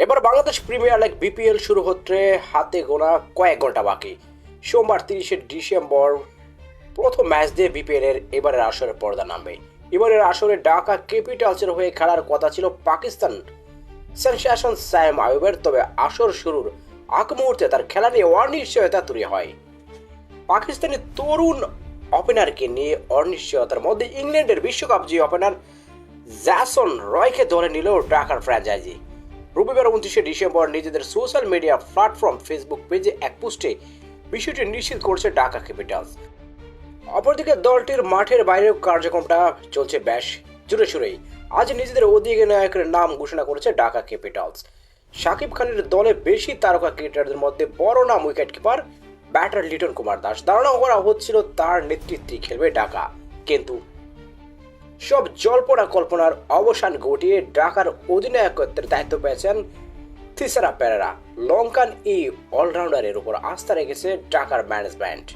এবার Bangladesh premier league BPL শুরু হতে হাতে গোনা কয়েক ঘন্টা বাকি। সোমবার 30শে ডিসেম্বর প্রথম ম্যাচ দিয়ে বিপিএল এর এবারের আসরের পর্দা নামবে। এবারের আসরে ঢাকা ক্যাপিটালসের হয়ে খেলার কথা ছিল পাকিস্তান সেনসেশন সাইম আইয়ুবের, তবে আসর শুরুর আগ মুহূর্তে তার খেলা নিয়ে অনিশ্চয়তা তৈরি হয়। পাকিস্তানি তরুণ ওপেনারকে নিয়ে অনিশ্চয়তার মধ্যে ইংল্যান্ডের বিশ্বকাপ জয়ী ওপেনার জ্যাসন রয়কে দলে নিল ঢাকার ফ্র্যাঞ্চাইজি। রবিবার 29শে ডিসেম্বর নিজেদের সোশ্যাল মিডিয়া প্ল্যাটফর্ম ফেসবুক পেজে এক পোস্টে বিষয়টি নিশ্চিত করছে ঢাকা ক্যাপিটালস। অপরদিকে দলটির মাঠের বাইরেও কার্যক্রমটা চলছে বেশ জোরে সোরেই। আজ নিজেদের অধিনায়কের নাম ঘোষণা করেছে ঢাকা ক্যাপিটালস। শাকিব খানের দলে বেশি তারকা ক্রিকেটারদের মধ্যে বড় নাম wicket keeper batter Liton Kumar Das. ধারণা করা হচ্ছিল তার নেতৃত্বে খেলবে ঢাকা, কিন্তু সব জল্পনা কল্পনার অবসান ঘটিয়ে ঢাকার অধিনায়কত্বের দায়িত্ব পেয়েছেন থিসারা পেরেরা। লঙ্কান এই অলরাউন্ডারের উপর আস্থা রেখেছে ঢাকার ম্যানেজমেন্ট।